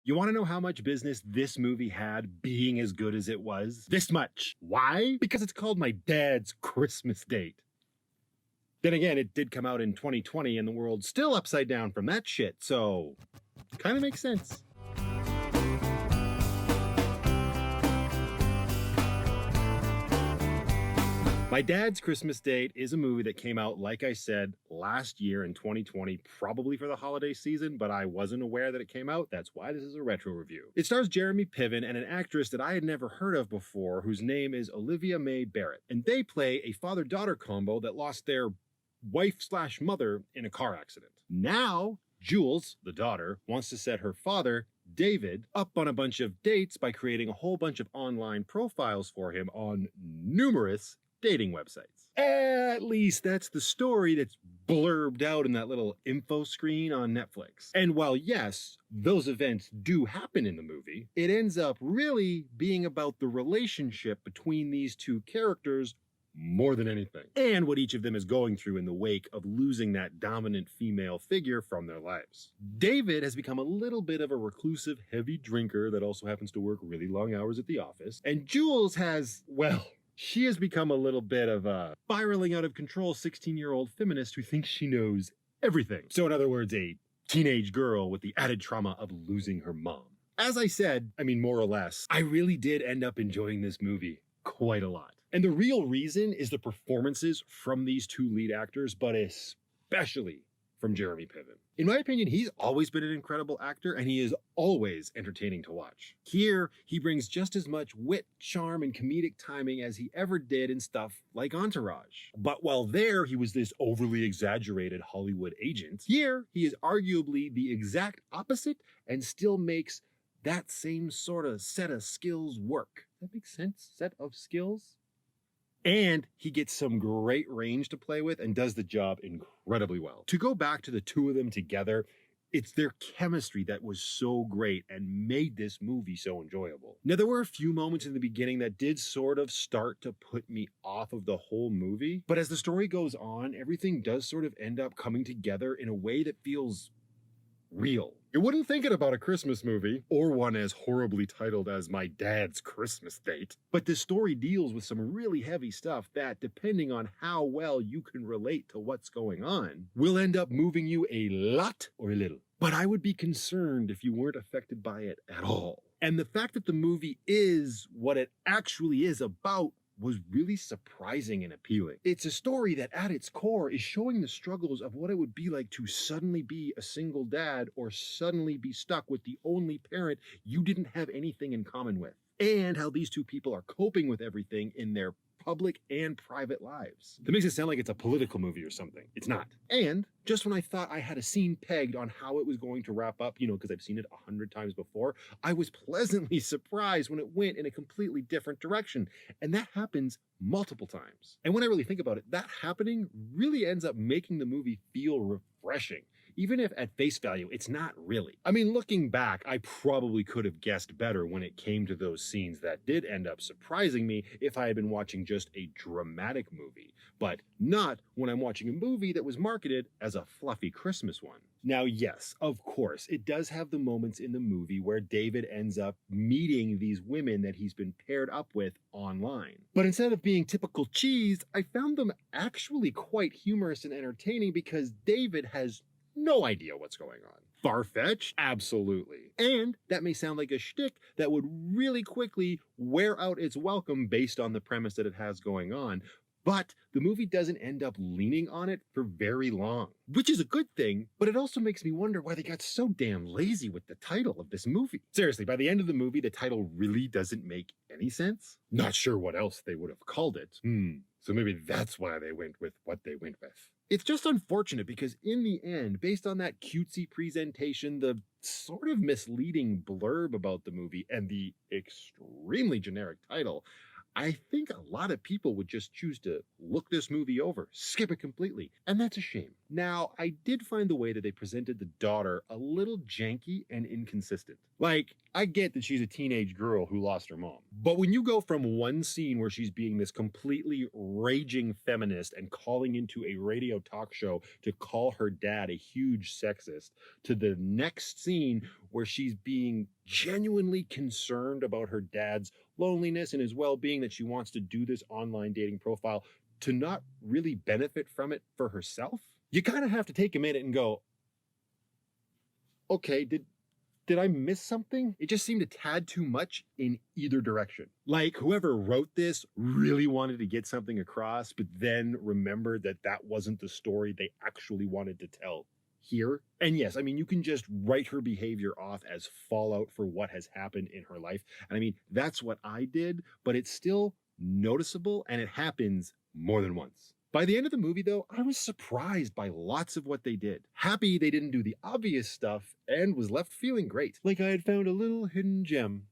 You want to know how much business this movie had being as good as it was? This much. Why? Because it's called My Dad's Christmas Date. Then again, it did come out in 2020 and the world's still upside down from that shit, so kind of makes sense. My Dad's Christmas Date is a movie that came out, like I said, last year in 2020, probably for the holiday season, but I wasn't aware that it came out. That's why this is a retro review. It stars Jeremy Piven and an actress that I had never heard of before, whose name is Olivia Mae Barrett. And they play a father-daughter combo that lost their wife/mother in a car accident. Now, Jules, the daughter, wants to set her father, David, up on a bunch of dates by creating a whole bunch of online profiles for him on numerous dating websites. At least that's the story that's blurbed out in that little info screen on Netflix. And while yes, those events do happen in the movie, it ends up really being about the relationship between these two characters more than anything, and what each of them is going through in the wake of losing that dominant female figure from their lives. David has become a little bit of a reclusive, heavy drinker that also happens to work really long hours at the office, and Jules has, well, she has become a little bit of a spiraling out of control 16-year-old feminist who thinks she knows everything. So in other words, a teenage girl with the added trauma of losing her mom. As I said, more or less, I really did end up enjoying this movie quite a lot. And the real reason is the performances from these two lead actors, but especially from Jeremy Piven. In my opinion, he's always been an incredible actor, and he is always entertaining to watch. Here, he brings just as much wit, charm, and comedic timing as he ever did in stuff like Entourage. But while there, he was this overly exaggerated Hollywood agent, here, he is arguably the exact opposite and still makes that same sort of set of skills work. That makes sense? Set of skills? And he gets some great range to play with and does the job incredibly well. To go back to the two of them together, it's their chemistry that was so great and made this movie so enjoyable. Now, there were a few moments in the beginning that did sort of start to put me off of the whole movie, but as the story goes on, everything does sort of end up coming together in a way that feels real. You wouldn't think it about a Christmas movie, or one as horribly titled as My Dad's Christmas Date. But this story deals with some really heavy stuff that, depending on how well you can relate to what's going on, will end up moving you a lot or a little. But I would be concerned if you weren't affected by it at all. And the fact that the movie is what it actually is about was really surprising and appealing. It's a story that at its core is showing the struggles of what it would be like to suddenly be a single dad or suddenly be stuck with the only parent you didn't have anything in common with, and how these two people are coping with everything in their public and private lives. That makes it sound like it's a political movie or something. It's not. And just when I thought I had a scene pegged on how it was going to wrap up, because I've seen it 100 times before, I was pleasantly surprised when it went in a completely different direction. And that happens multiple times. And when I really think about it, that happening really ends up making the movie feel refreshing, even if at face value, it's not really. Looking back, I probably could have guessed better when it came to those scenes that did end up surprising me if I had been watching just a dramatic movie, but not when I'm watching a movie that was marketed as a fluffy Christmas one. Now, yes, of course, it does have the moments in the movie where David ends up meeting these women that he's been paired up with online. But instead of being typical cheese, I found them actually quite humorous and entertaining because David has no idea what's going on. Far-fetched? Absolutely. And that may sound like a shtick that would really quickly wear out its welcome based on the premise that it has going on. But the movie doesn't end up leaning on it for very long, which is a good thing, but it also makes me wonder why they got so damn lazy with the title of this movie. Seriously, by the end of the movie, the title really doesn't make any sense. Not sure what else they would have called it. So maybe that's why they went with what they went with. It's just unfortunate because in the end, based on that cutesy presentation, the sort of misleading blurb about the movie, and the extremely generic title, I think a lot of people would just choose to look this movie over, skip it completely, and that's a shame. Now, I did find the way that they presented the daughter a little janky and inconsistent. Like, I get that she's a teenage girl who lost her mom. But when you go from one scene where she's being this completely raging feminist and calling into a radio talk show to call her dad a huge sexist, to the next scene where she's being genuinely concerned about her dad's loneliness and his well-being, that she wants to do this online dating profile to not really benefit from it for herself, you kind of have to take a minute and go, okay, did I miss something? It just seemed a tad too much in either direction. Like, whoever wrote this really wanted to get something across, but then remembered that that wasn't the story they actually wanted to tell here. And yes, I mean, you can just write her behavior off as fallout for what has happened in her life. And I mean, that's what I did, but it's still noticeable, and it happens more than once. By the end of the movie, though, I was surprised by lots of what they did. Happy they didn't do the obvious stuff, and was left feeling great, like I had found a little hidden gem.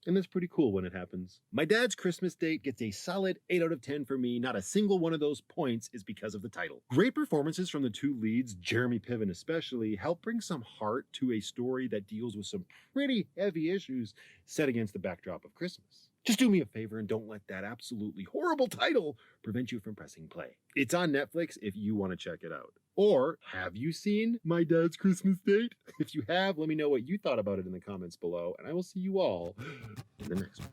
And that's pretty cool when it happens. My Dad's Christmas Date gets a solid 8 out of 10 for me. Not a single one of those points is because of the title. Great performances from the two leads, Jeremy Piven especially, help bring some heart to a story that deals with some pretty heavy issues set against the backdrop of Christmas. Just do me a favor and don't let that absolutely horrible title prevent you from pressing play. It's on Netflix if you want to check it out. Or, have you seen My Dad's Christmas Date? If you have, let me know what you thought about it in the comments below, and I will see you all in the next one.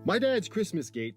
My Dad's Christmas Date